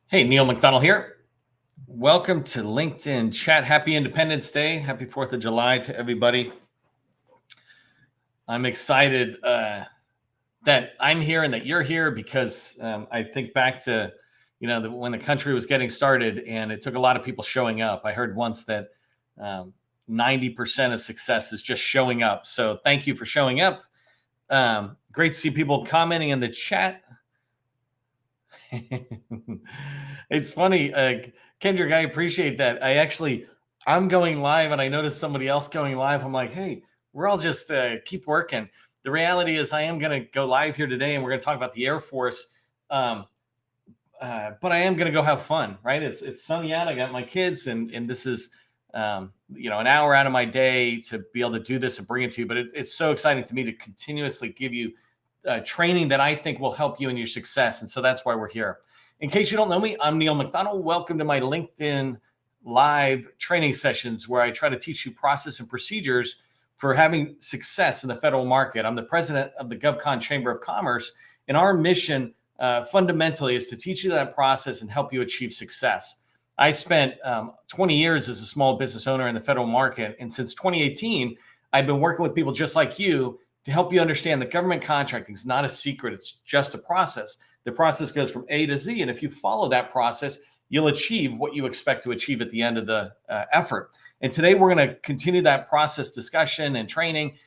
Hey, Neil McDonnell here. Welcome to LinkedIn Chat. Happy Independence Day. Happy 4th of July to everybody. I'm excited that I'm here and that you're here because I think back to, when the country was getting started and it took a lot of people showing up. I heard once that 90% of success is just showing up. So thank you for showing up. Great to see people commenting in the chat. It's funny, Kendrick, I appreciate that. I'm going live and I noticed somebody else going live. I'm like, hey, we're all just keep working. The reality is I am going to go live here today and we're going to talk about the Air Force. But I am going to go have fun, right? It's sunny out. I got my kids and this is, an hour out of my day to be able to do this and bring it to you. But it's so exciting to me to continuously give you training that I think will help you in your success. And so that's why we're here. In case you don't know me, I'm Neil McDonnell. Welcome to my LinkedIn live training sessions where I try to teach you process and procedures for having success in the federal market. I'm the president of the GovCon Chamber of Commerce, and our mission fundamentally is to teach you that process and help you achieve success. I spent 20 years as a small business owner in the federal market, and since 2018, I've been working with people just like you to help you understand that government contracting is not a secret. It's just a process. The process goes from A to Z. And if you follow that process, you'll achieve what you expect to achieve at the end of the effort. And today we're going to continue that process discussion and training,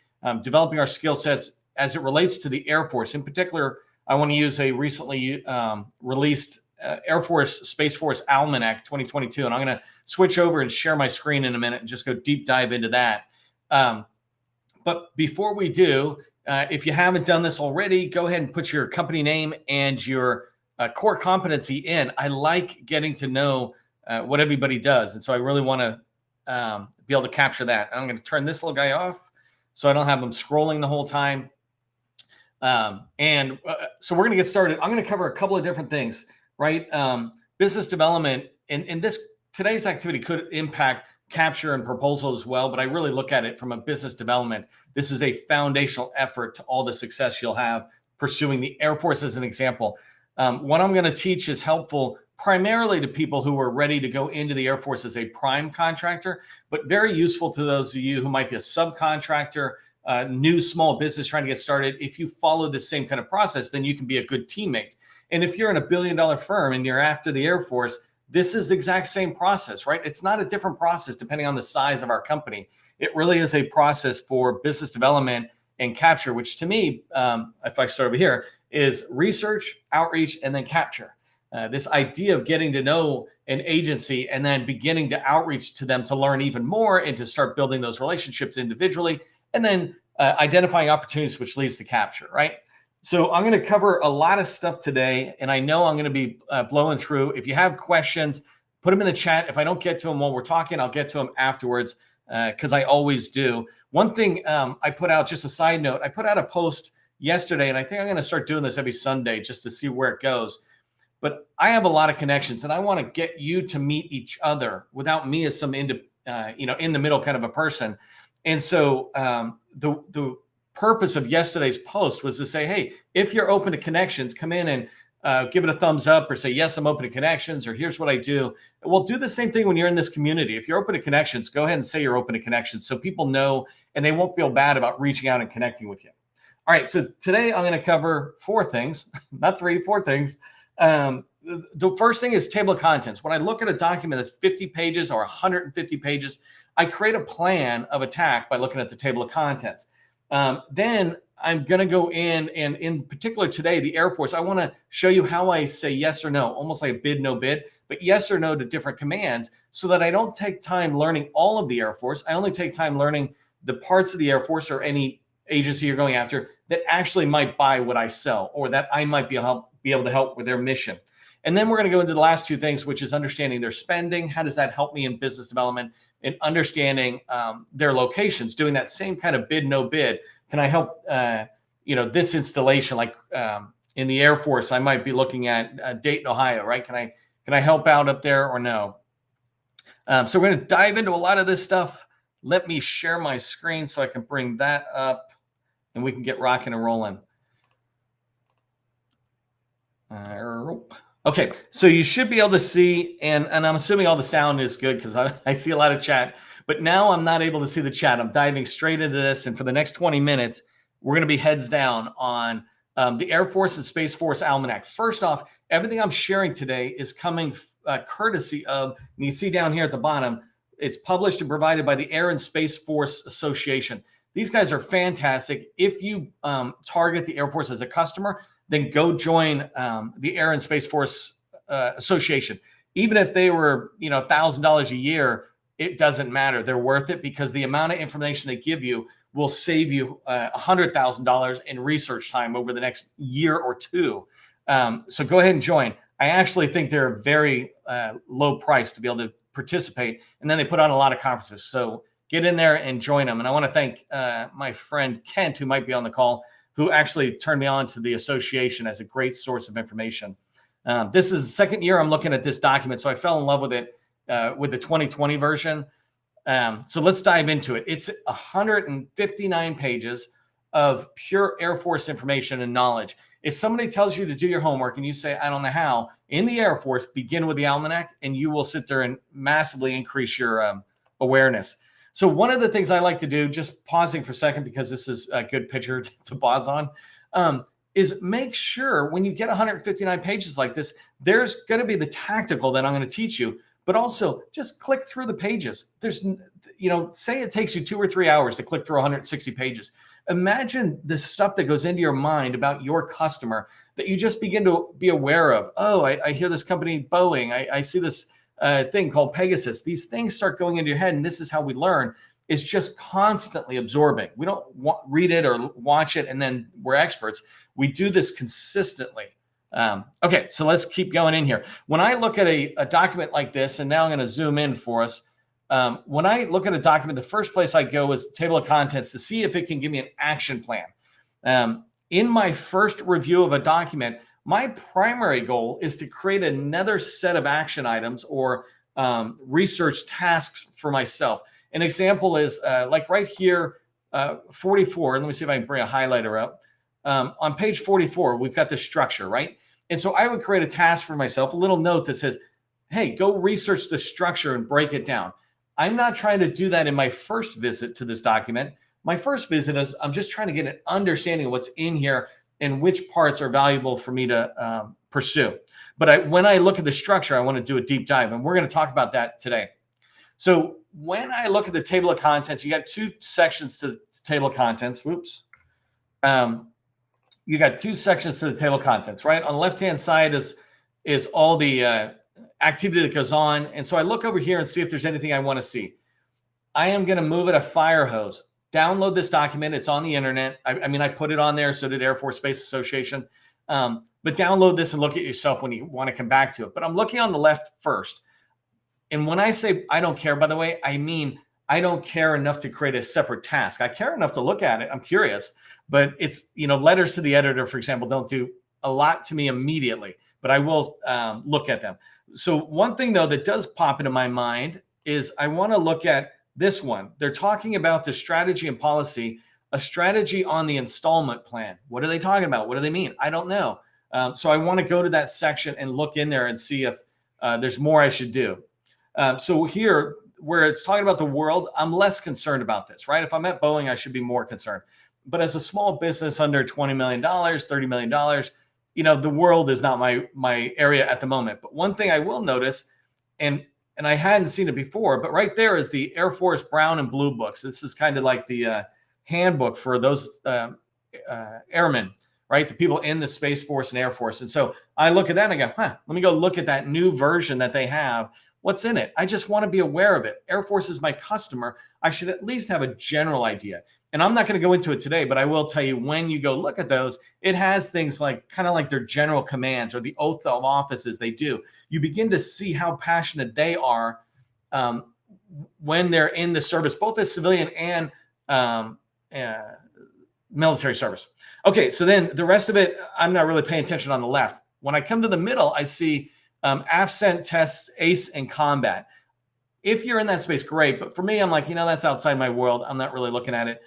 developing our skill sets as it relates to the Air Force. In particular, I want to use a recently released Air Force Space Force Almanac 2022. And I'm going to switch over and share my screen in a minute and just go deep dive into that. But before we do, if you haven't done this already, go ahead and put your company name and your core competency in. I like getting to know what everybody does. And so I really want to be able to capture that. I'm going to turn this little guy off so I don't have them scrolling the whole time. So we're going to get started. I'm going to cover a couple of different things, right? Business development and today's activity could impact capture and proposal as well, but I really look at it from a business development. This is a foundational effort to all the success you'll have pursuing the Air Force as an example. What I'm going to teach is helpful primarily to people who are ready to go into the Air Force as a prime contractor, but very useful to those of you who might be a subcontractor, new small business trying to get started. If you follow the same kind of process, then you can be a good teammate. And if you're in a billion-dollar firm and you're after the Air Force, this is the exact same process, right? It's not a different process depending on the size of our company. It really is a process for business development and capture, which to me, if I start over here, is research, outreach, and then capture. This idea of getting to know an agency and then beginning to outreach to them to learn even more and to start building those relationships individually, and then identifying opportunities, which leads to capture, right? So I'm going to cover a lot of stuff today, and I know I'm going to be blowing through. If you have questions, put them in the chat. If I don't get to them while we're talking, I'll get to them afterwards because I always do. One thing I put out, just a side note, I put out a post yesterday, and I think I'm going to start doing this every Sunday just to see where it goes. But I have a lot of connections, and I want to get you to meet each other without me as some in the middle kind of a person. And so the purpose of yesterday's post was to say, hey, if you're open to connections, come in and give it a thumbs up or say, yes, I'm open to connections, or here's what I do. We'll do the same thing when you're in this community. If you're open to connections, go ahead and say you're open to connections so people know and they won't feel bad about reaching out and connecting with you. All right, so today I'm going to cover 4 things, not 3, 4 things. The first thing is table of contents. When I look at a document that's 50 pages or 150 pages, I create a plan of attack by looking at the table of contents. Then I'm going to go in, and in particular today, the Air Force, I want to show you how I say yes or no, almost like a bid, no bid, but yes or no to different commands so that I don't take time learning all of the Air Force. I only take time learning the parts of the Air Force or any agency you're going after that actually might buy what I sell or that I might be able to help with their mission. And then we're going to go into the last 2 things, which is understanding their spending. How does that help me in business development? And understanding their locations, doing that same kind of bid, no bid. Can I help, this installation, like in the Air Force, I might be looking at Dayton, Ohio, right? Can I help out up there or no? So we're going to dive into a lot of this stuff. Let me share my screen so I can bring that up and we can get rocking and rolling. Okay, so you should be able to see, and I'm assuming all the sound is good because I see a lot of chat, but now I'm not able to see the chat. I'm diving straight into this, and for the next 20 minutes, we're going to be heads down on the Air Force and Space Force Almanac. First off, everything I'm sharing today is coming courtesy of, and you see down here at the bottom, it's published and provided by the Air and Space Force Association. These guys are fantastic. If you target the Air Force as a customer, then go join the Air and Space Force Association. Even if they were, $1,000 a year, it doesn't matter. They're worth it because the amount of information they give you will save you $100,000 in research time over the next year or two. So go ahead and join. I actually think they're very low price to be able to participate. And then they put on a lot of conferences. So get in there and join them. And I want to thank my friend Kent, who might be on the call, who actually turned me on to the association as a great source of information. This is the second year I'm looking at this document, so I fell in love with it with the 2020 version. So let's dive into it. It's 159 pages of pure Air Force information and knowledge. If somebody tells you to do your homework and you say, I don't know how, in the Air Force, begin with the Almanac, and you will sit there and massively increase your awareness. So one of the things I like to do, just pausing for a second because this is a good picture to pause on, is make sure when you get 159 pages like this, there's going to be the tactical that I'm going to teach you, but also just click through the pages. There's, say it takes you 2 or 3 hours to click through 160 pages. Imagine the stuff that goes into your mind about your customer that you just begin to be aware of. Oh, I hear this company, Boeing. I see this thing called Pegasus. These things start going into your head, and this is how we learn, is just constantly absorbing. We don't read it or watch it and then we're experts. We do this consistently. Okay, so let's keep going in here. When I look at a document like this, and now I'm going to zoom in for us. When I look at a document, the first place I go is the table of contents to see if it can give me an action plan. In my first review of a document, my primary goal is to create another set of action items or research tasks for myself. An example is like right here, 44. And let me see if I can bring a highlighter up. On page 44, we've got this structure, right? And so I would create a task for myself, a little note that says, hey, go research the structure and break it down. I'm not trying to do that in my first visit to this document. My first visit is I'm just trying to get an understanding of what's in here and which parts are valuable for me to pursue. But when I look at the structure, I want to do a deep dive, and we're going to talk about that today. So when I look at the table of contents, you got 2 sections to the table of contents. Whoops. You got 2 sections to the table of contents, right? On the left-hand side is all the activity that goes on. And so I look over here and see if there's anything I want to see. I am going to move at a fire hose. Download this document. It's on the internet. I put it on there. So did Air Force Space Association. But download this and look at yourself when you want to come back to it. But I'm looking on the left first. And when I say I don't care, by the way, I mean I don't care enough to create a separate task. I care enough to look at it. I'm curious. But it's, letters to the editor, for example, don't do a lot to me immediately. But I will look at them. So one thing, though, that does pop into my mind is I want to look at this one. They're talking about the strategy and policy, a strategy on the installment plan. What are they talking about? What do they mean? I don't know. So I want to go to that section and look in there and see if there's more I should do. So here, where it's talking about the world, I'm less concerned about this, right? If I'm at Boeing, I should be more concerned. But as a small business under $20 million, $30 million, the world is not my area at the moment. But one thing I will notice, and I hadn't seen it before, but right there is the Air Force Brown and Blue books. This is kind of like the handbook for those airmen, right? The people in the Space Force and Air Force. And so I look at that and I go, let me go look at that new version that they have. What's in it? I just want to be aware of it. Air Force is my customer. I should at least have a general idea. And I'm not going to go into it today, but I will tell you when you go look at those, it has things like kind of like their general commands or the oath of offices they do. You begin to see how passionate they are when they're in the service, both as civilian and military service. Okay, so then the rest of it, I'm not really paying attention on the left. When I come to the middle, I see AFCENT tests, ACE, and combat. If you're in that space, great. But for me, I'm like, that's outside my world. I'm not really looking at it.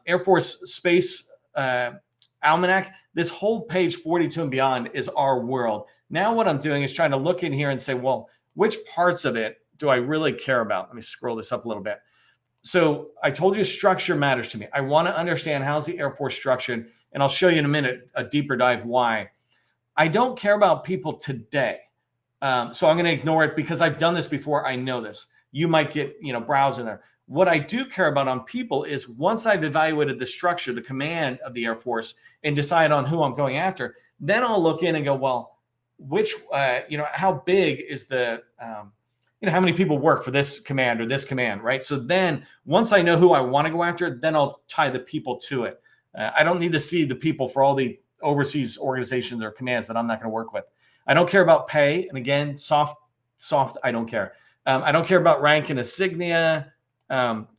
Air Force Space Almanac, this whole page 42 and beyond is our world. Now what I'm doing is trying to look in here and say, well, which parts of it do I really care about? Let me scroll this up a little bit. So I told you structure matters to me. I want to understand how's the Air Force structured, and I'll show you in a minute a deeper dive why. I don't care about people today. So I'm going to ignore it because I've done this before. I know this. You might get, browse in there. What I do care about on people is once I've evaluated the structure, the command of the Air Force, and decide on who I'm going after, then I'll look in and go, well, which, how big is the, how many people work for this command or this command, right? So then once I know who I want to go after, then I'll tie the people to it. I don't need to see the people for all the overseas organizations or commands that I'm not going to work with. I don't care about pay. And again, soft, I don't care. I don't care about rank and insignia,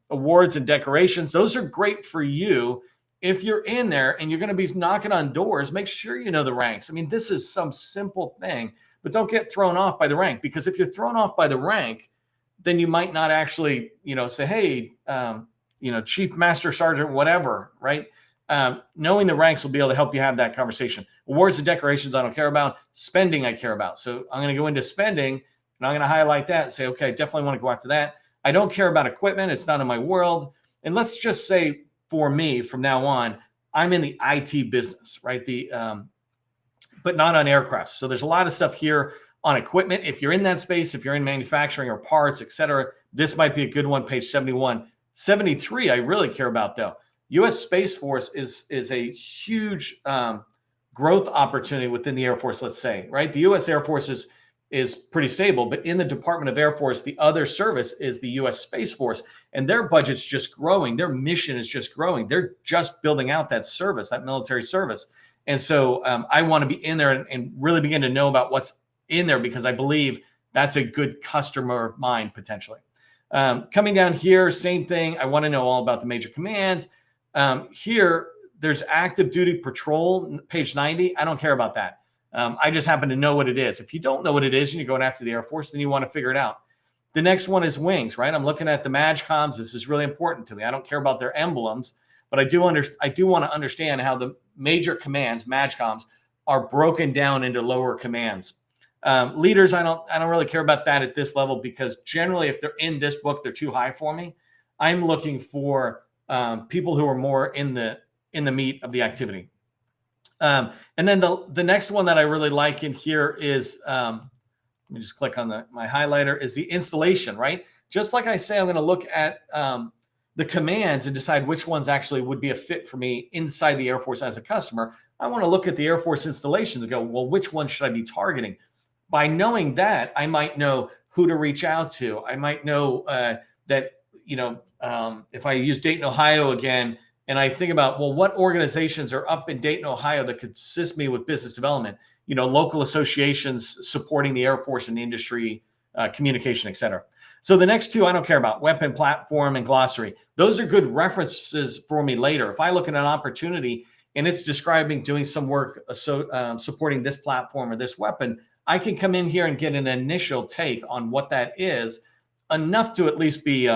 awards and decorations. Those are great for you. If you're in there and you're going to be knocking on doors, make sure you know the ranks. I mean, this is some simple thing, but don't get thrown off by the rank, because if you're thrown off by the rank, then you might not actually, say, hey, Chief Master Sergeant, whatever, right? Knowing the ranks will be able to help you have that conversation. Awards and decorations, I don't care about. Spending, I care about. So I'm going to go into spending, and I'm going to highlight that and say, okay, I definitely want to go after that. I don't care about equipment. It's not in my world. And let's just say for me, from now on, I'm in the IT business, right? But not on aircraft. So there's a lot of stuff here on equipment. If you're in that space, if you're in manufacturing or parts, et cetera, this might be a good one, page 71. 73, I really care about though. U.S. Space Force is a huge growth opportunity within the Air Force, let's say, right? The U.S. Air Force is pretty stable, but in the Department of Air Force, the other service is the U.S. Space Force, and their budget's just growing. Their mission is just growing. They're just building out that service, that military service. And so I want to be in there and really begin to know about what's in there, because I believe that's a good customer of mine potentially. Coming down here, same thing. I want to know all about the major commands. Here, there's active duty patrol, page 90. I don't care about that. I just happen to know what it is. If you don't know what it is and you're going after the Air Force, then you want to figure it out. The next one is wings, right? I'm looking at the MAJCOMs. This is really important to me. I don't care about their emblems, but I do want to understand how the major commands, MAJCOMs, are broken down into lower commands. Leaders, I don't really care about that at this level, because generally, if they're in this book, they're too high for me. I'm looking for people who are more in the meat of the activity. And then the next one that I really like in here is, let me just click on my highlighter, is the installation, right? Just like I say, I'm going to look at the commands and decide which ones actually would be a fit for me inside the Air Force as a customer. I want to look at the Air Force installations and go, well, which one should I be targeting? By knowing that, I might know who to reach out to. I might know that, if I use Dayton, Ohio again, and I think about, well, what organizations are up in Dayton, Ohio that could assist me with business development? Local associations supporting the Air Force and industry, communication, et cetera. So the next two I don't care about: weapon platform and glossary. Those are good references for me later. If I look at an opportunity and it's describing doing some work supporting this platform or this weapon, I can come in here and get an initial take on what that is, enough to at least be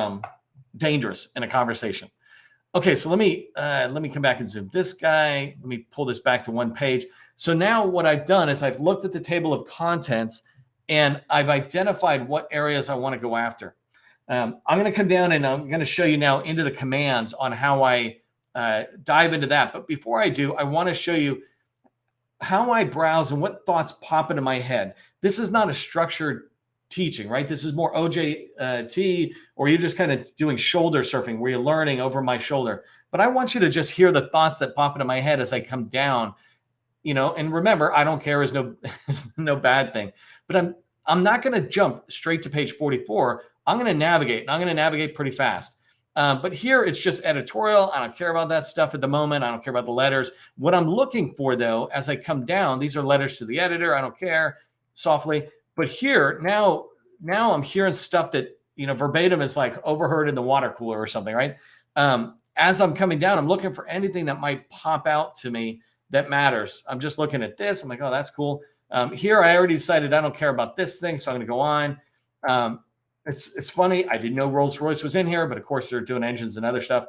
dangerous in a conversation. Okay, so let me come back and zoom this guy. Let me pull this back to one page. So now what I've done is I've looked at the table of contents and I've identified what areas I want to go after. I'm going to come down and I'm going to show you now into the commands on how I dive into that. But before I do, I want to show you how I browse and what thoughts pop into my head. This is not a structured teaching, right? This is more OJT, or you're just kind of doing shoulder surfing where you're learning over my shoulder. But I want you to just hear the thoughts that pop into my head as I come down, and remember, I don't care is no bad thing, but I'm not going to jump straight to page 44. I'm going to navigate, and I'm going to navigate pretty fast. But here it's just editorial. I don't care about that stuff at the moment. I don't care about the letters. What I'm looking for, though, as I come down, these are letters to the editor. I don't care, softly. But here, now I'm hearing stuff that, verbatim is like overheard in the water cooler or something, right? As I'm coming down, I'm looking for anything that might pop out to me that matters. I'm just looking at this. I'm like, oh, that's cool. Here, I already decided I don't care about this thing, so I'm going to go on. It's funny. I didn't know Rolls-Royce was in here, but of course they're doing engines and other stuff.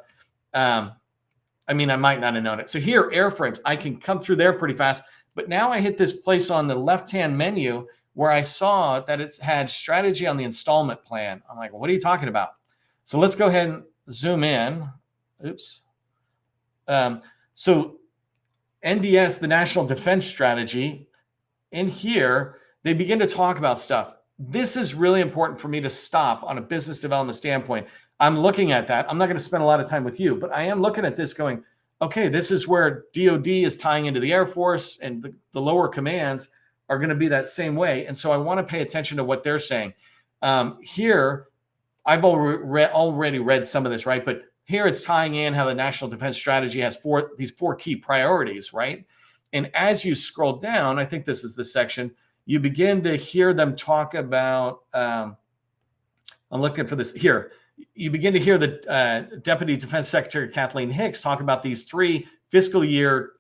I might not have known it. So here, airframes, I can come through there pretty fast. But now I hit this place on the left-hand menu where I saw that it's had strategy on the installment plan. I'm like, what are you talking about? So let's go ahead and zoom in. Oops. So NDS, the National Defense Strategy, in here, they begin to talk about stuff. This is really important for me to stop on a business development standpoint. I'm looking at that. I'm not going to spend a lot of time with you, but I am looking at this going, okay, this is where DOD is tying into the Air Force, and the lower commands are going to be that same way. And so I want to pay attention to what they're saying. Here, I've already read some of this, right? But here it's tying in how the National Defense Strategy has these four key priorities, right? And as you scroll down, I think this is the section, you begin to hear them talk about, I'm looking for this here. You begin to hear the Deputy Defense Secretary Kathleen Hicks talk about these 3 fiscal year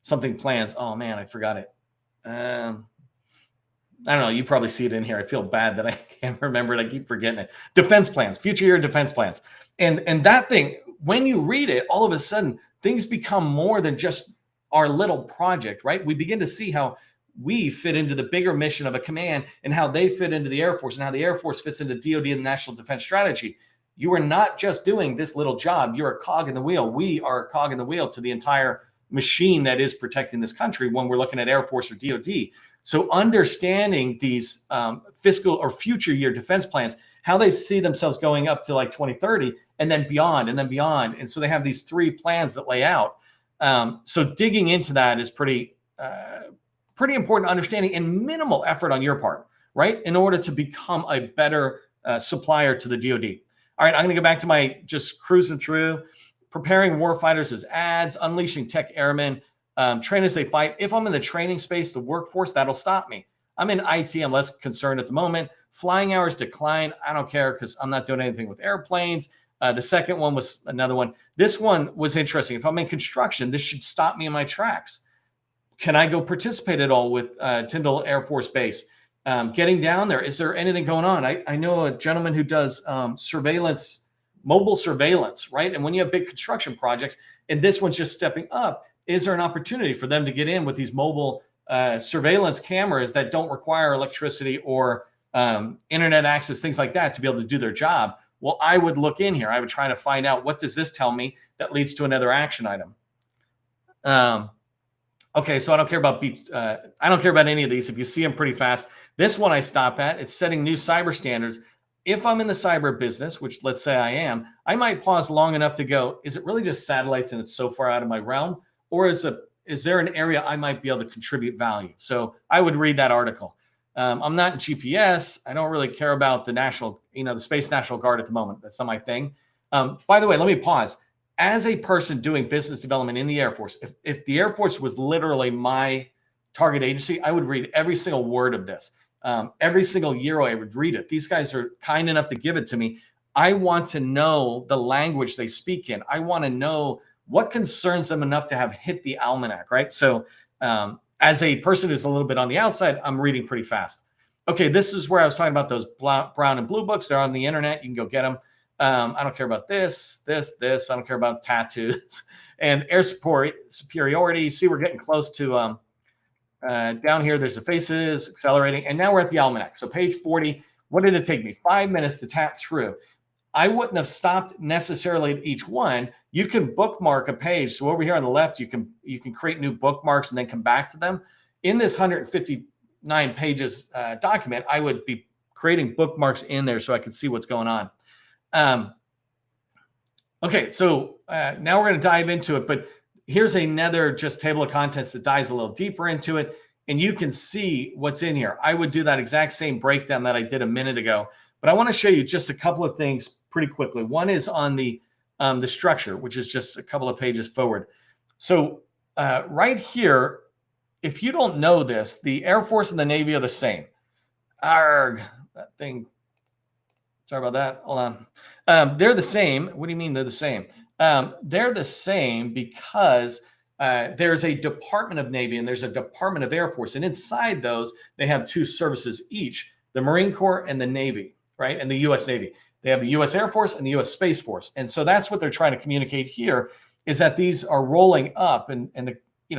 something plans. Oh man, I forgot it. I don't know. You probably see it in here. I feel bad that I can't remember it. I keep forgetting it. Defense plans, future year defense plans. And that thing, when you read it, all of a sudden things become more than just our little project, right? We begin to see how we fit into the bigger mission of a command and how they fit into the Air Force and how the Air Force fits into DOD and the National Defense Strategy. You are not just doing this little job. You're a cog in the wheel. We are a cog in the wheel to the entire machine that is protecting this country when we're looking at Air Force or DOD. So understanding these fiscal or future year defense plans, how they see themselves going up to like 2030 and then beyond and then beyond. And so they have these 3 plans that lay out. So digging into that is pretty important understanding and minimal effort on your part, right? In order to become a better supplier to the DoD. All right, I'm going to go back to my just cruising through, preparing warfighters as ads, unleashing tech airmen, train as they fight. If I'm in the training space, the workforce, that'll stop me. I'm in IT. I'm less concerned at the moment. Flying hours decline. I don't care because I'm not doing anything with airplanes. The second one was another one. This one was interesting. If I'm in construction, this should stop me in my tracks. Can I go participate at all with Tyndall Air Force Base? Getting down there, is there anything going on? I know a gentleman who does surveillance, mobile surveillance, right? And when you have big construction projects, and this one's just stepping up, is there an opportunity for them to get in with these mobile surveillance cameras that don't require electricity or internet access, things like that, to be able to do their job? Well, I would look in here. I would try to find out, what does this tell me that leads to another action item? Okay, so I don't care about any of these. If you see them pretty fast, this one I stop at. It's setting new cyber standards. If I'm in the cyber business, which let's say I am, I might pause long enough to go, is it really just satellites and it's so far out of my realm? Or is there an area I might be able to contribute value? So I would read that article. I'm not in GPS. I don't really care about the Space National Guard at the moment. That's not my thing. By the way, let me pause. As a person doing business development in the Air Force, if the Air Force was literally my target agency, I would read every single word of this. Every single year I would read it. These guys are kind enough to give it to me. I want to know the language they speak in. I want to know what concerns them enough to have hit the Almanac, right? So as a person who's a little bit on the outside, I'm reading pretty fast. Okay, this is where I was talking about those brown and blue books. They're on the internet. You can go get them. I don't care about this. I don't care about tattoos and air superiority. See, we're getting close to down here. There's the faces accelerating. And now we're at the Almanac. So page 40, what did it take me? 5 minutes to tap through. I wouldn't have stopped necessarily at each one. You can bookmark a page. So over here on the left, you can create new bookmarks and then come back to them. In this 159 pages document, I would be creating bookmarks in there so I could see what's going on. Okay, so now we're going to dive into it, but here's another just table of contents that dives a little deeper into it, and you can see what's in here. I would do that exact same breakdown that I did a minute ago, but I want to show you just a couple of things pretty quickly. One is on the structure, which is just a couple of pages forward. So right here, if you don't know this, the Air Force and the Navy are the same. Arg, that thing. Sorry about that. Hold on. They're the same. What do you mean they're the same? They're the same because there's a Department of Navy and there's a Department of Air Force. And inside those, they have 2 services each, the Marine Corps and the Navy, right? And the U.S. Navy. They have the U.S. Air Force and the U.S. Space Force. And so that's what they're trying to communicate here, is that these are rolling up. And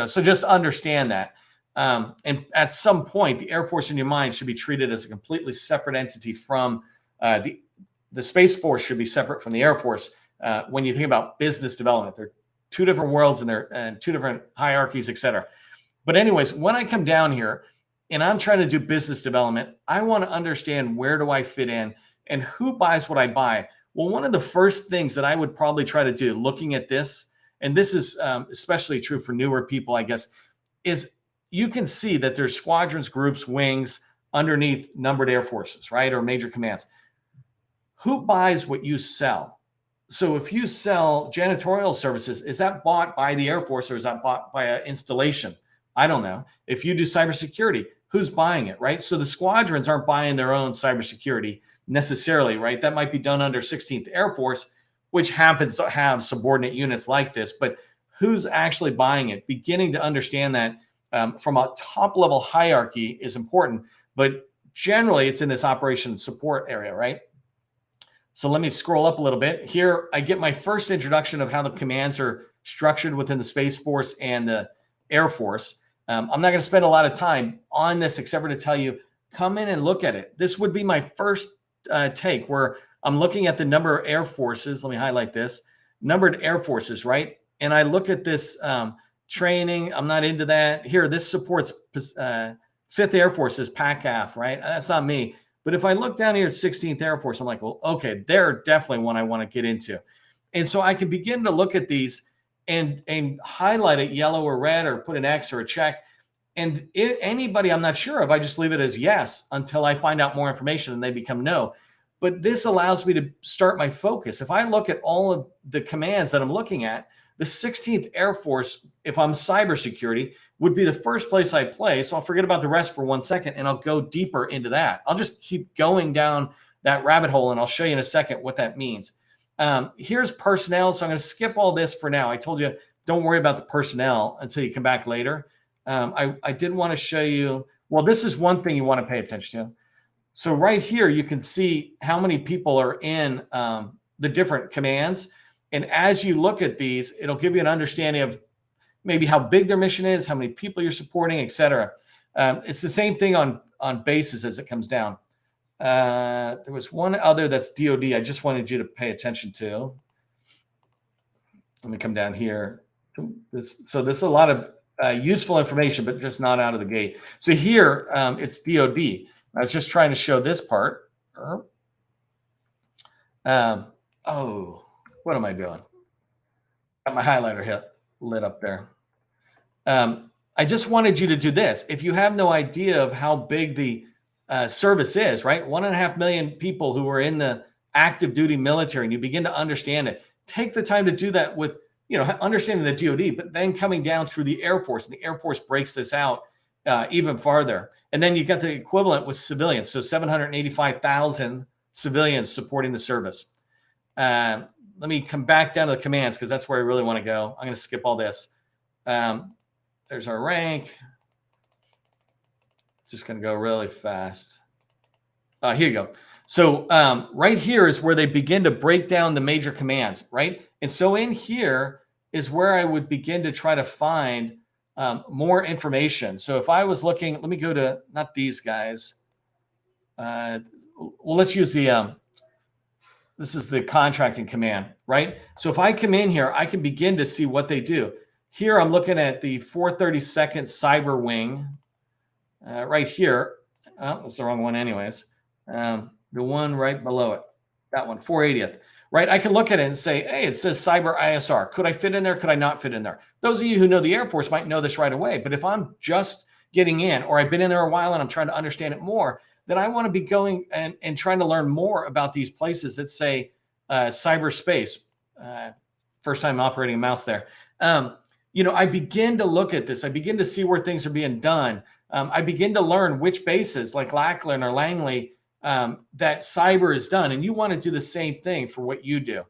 so just understand that. And at some point, the Air Force in your mind should be treated as a completely separate entity from the Space Force should be separate from the Air Force. When you think about business development, they're two different worlds and they're two different hierarchies, et cetera. But anyways, when I come down here and I'm trying to do business development, I want to understand where do I fit in and who buys what I buy. Well, one of the first things that I would probably try to do looking at this, and this is especially true for newer people, I guess, is you can see that there's squadrons, groups, wings underneath numbered air forces, right? Or major commands. Who buys what you sell? So if you sell janitorial services, is that bought by the Air Force or is that bought by an installation? I don't know. If you do cybersecurity, who's buying it, right? So the squadrons aren't buying their own cybersecurity necessarily, right? That might be done under 16th Air Force, which happens to have subordinate units like this, but who's actually buying it? Beginning to understand that from a top level hierarchy is important, but generally it's in this operation support area, right? So let me scroll up a little bit. Here I get my first introduction of how the commands are structured within the Space Force and the Air Force. I'm not going to spend a lot of time on this except for to tell you, come in and look at it. This would be my first take where I'm looking at the number of air forces. Let me highlight this. Numbered air forces, right? And I look at this training. I'm not into that. Here, this supports 5th Air Force's PACAF, right? That's not me. But if I look down here at 16th Air Force, I'm like, well, okay, they're definitely one I want to get into. And so I can begin to look at these and highlight it yellow or red or put an X or a check. And anybody I'm not sure of, I just leave it as yes until I find out more information and they become no. But this allows me to start my focus. If I look at all of the commands that I'm looking at, the 16th Air Force, if I'm cybersecurity, would be the first place I play. So I'll forget about the rest for 1 second and I'll go deeper into that. I'll just keep going down that rabbit hole and I'll show you in a second what that means. Here's personnel. So I'm going to skip all this for now. I told you, don't worry about the personnel until you come back later. I did want to show you, well, this is one thing you want to pay attention to. So right here, you can see how many people are in the different commands. And as you look at these, it'll give you an understanding of maybe how big their mission is, how many people you're supporting, et cetera. It's the same thing on bases as it comes down. There was one other that's DOD I just wanted you to pay attention to. Let me come down here. So there's a lot of useful information, but just not out of the gate. So here, it's DOD. I was just trying to show this part. Oh, what am I doing? Got my highlighter lit up there. I just wanted you to do this. If you have no idea of how big the service is, right? 1.5 million people who are in the active duty military, and you begin to understand it. Take the time to do that with, understanding the DOD, but then coming down through the Air Force, and the Air Force breaks this out even farther. And then you got the equivalent with civilians. So 785,000 civilians supporting the service. Let me come back down to the commands because that's where I really want to go. I'm going to skip all this. There's our rank. Just going to go really fast. Here you go. So right here is where they begin to break down the major commands, right? And so in here is where I would begin to try to find more information. So if I was looking, let me go to, not these guys. Well, let's use the, this is the contracting command, right? So if I come in here, I can begin to see what they do. Here, I'm looking at the 432nd Cyber Wing right here. Oh, that's the wrong one anyways. The one right below it, that one, 480th, right? I can look at it and say, hey, it says Cyber ISR. Could I fit in there? Could I not fit in there? Those of you who know the Air Force might know this right away. But if I'm just getting in, or I've been in there a while and I'm trying to understand it more, then I want to be going and trying to learn more about these places that say cyberspace. First time operating a mouse there. I begin to look at this. I begin to see where things are being done. I begin to learn which bases like Lackland or Langley that cyber is done. And you want to do the same thing for what you do.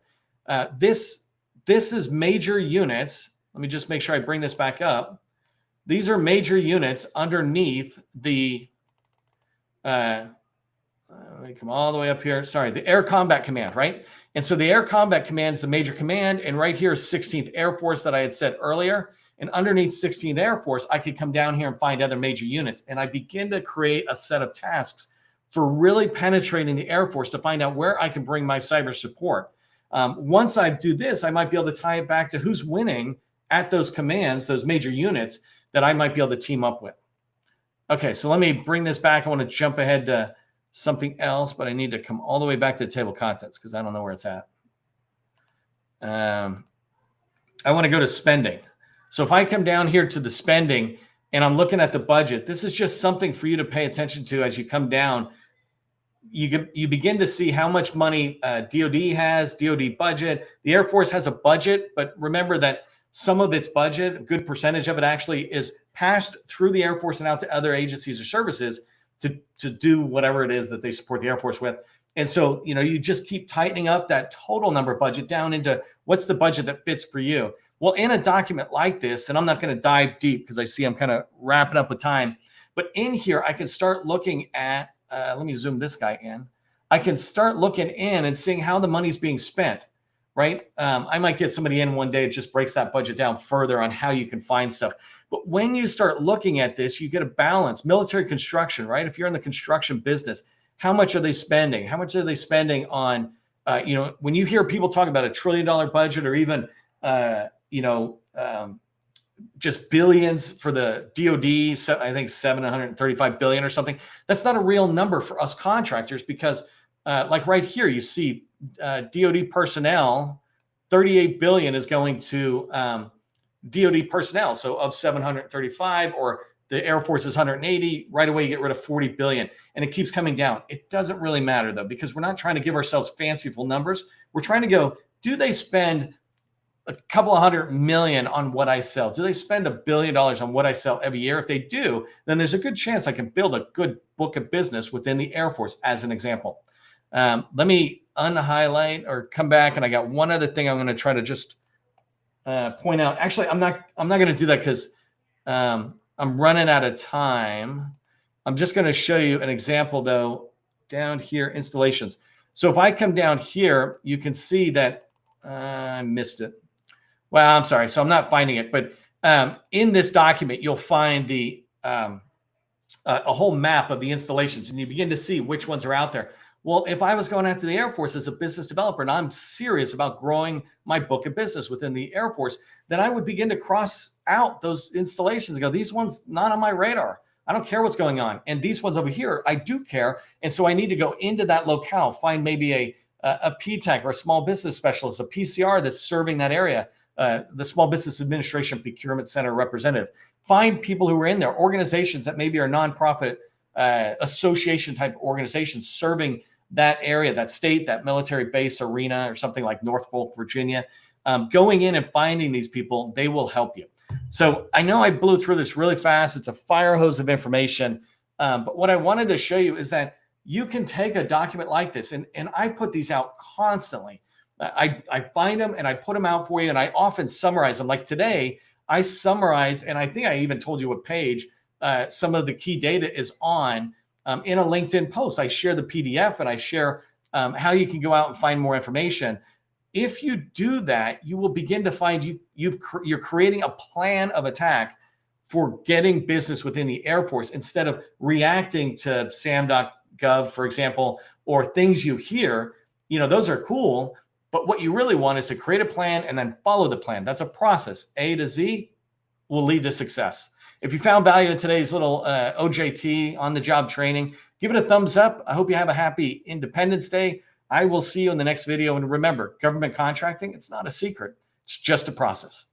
This is major units. Let me just make sure I bring this back up. These are major units underneath the, let me come all the way up here. Sorry, the Air Combat Command, right? And so the Air Combat Command is a major command. And right here is 16th Air Force that I had said earlier. And underneath 16th Air Force, I could come down here and find other major units. And I begin to create a set of tasks for really penetrating the Air Force to find out where I can bring my cyber support. Once I do this, I might be able to tie it back to who's winning at those commands, those major units that I might be able to team up with. Okay, so let me bring this back. I want to jump ahead to something else, but I need to come all the way back to the table of contents because I don't know where it's at. I want to go to spending. So if I come down here to the spending and I'm looking at the budget, this is just something for you to pay attention to as you come down. You begin to see how much money DOD has, DOD budget. The Air Force has a budget, but remember that some of its budget, a good percentage of it actually is passed through the Air Force and out to other agencies or services to do whatever it is that they support the Air Force with. And so, you just keep tightening up that total number budget down into what's the budget that fits for you. Well, in a document like this, and I'm not going to dive deep because I see I'm kind of wrapping up with time, but in here, I can start looking at, let me zoom this guy in. I can start looking in and seeing how the money's being spent, right? I might get somebody in one day, it just breaks that budget down further on how you can find stuff. But when you start looking at this, you get a balance. Military construction, right? If you're in the construction business, how much are they spending? How much are they spending on, when you hear people talk about $1 trillion budget or even, just billions for the DOD, so I think 735 billion or something. That's not a real number for us contractors because like right here, you see DOD personnel, 38 billion is going to DOD personnel. So of 735 or the Air Force is 180, right away you get rid of 40 billion and it keeps coming down. It doesn't really matter though, because we're not trying to give ourselves fanciful numbers. We're trying to go, do they spend a couple of $100 million on what I sell? Do they spend $1 billion on what I sell every year? If they do, then there's a good chance I can build a good book of business within the Air Force as an example. Let me unhighlight or come back. And I got one other thing I'm going to try to just point out. Actually, I'm not going to do that because I'm running out of time. I'm just going to show you an example though, down here, installations. So if I come down here, you can see that I missed it. Well, I'm sorry. So I'm not finding it, but in this document, you'll find the a whole map of the installations and you begin to see which ones are out there. Well, if I was going out to the Air Force as a business developer and I'm serious about growing my book of business within the Air Force, then I would begin to cross out those installations and go, these ones not on my radar. I don't care what's going on. And these ones over here, I do care. And so I need to go into that locale, find maybe a PTAC or a small business specialist, a PCR that's serving that area, the Small Business Administration Procurement Center representative. Find people who are in there, organizations that maybe are nonprofit association type organizations serving that area, that state, that military base arena, or something like Norfolk, Virginia. Going in and finding these people, they will help you. So I know I blew through this really fast. It's a fire hose of information. But what I wanted to show you is that you can take a document like this, and I put these out constantly. I find them and I put them out for you, and I often summarize them. Like today, I summarized, and I think I even told you what page some of the key data is on in a LinkedIn post. I share the PDF and I share how you can go out and find more information. If you do that, you will begin to find you're creating a plan of attack for getting business within the Air Force instead of reacting to SAM.gov, for example, or things you hear. Those are cool, but what you really want is to create a plan and then follow the plan. That's a process. A to Z will lead to success. If you found value in today's little OJT on the job training, give it a thumbs up. I hope you have a happy Independence Day. I will see you in the next video. And remember, government contracting, it's not a secret. It's just a process.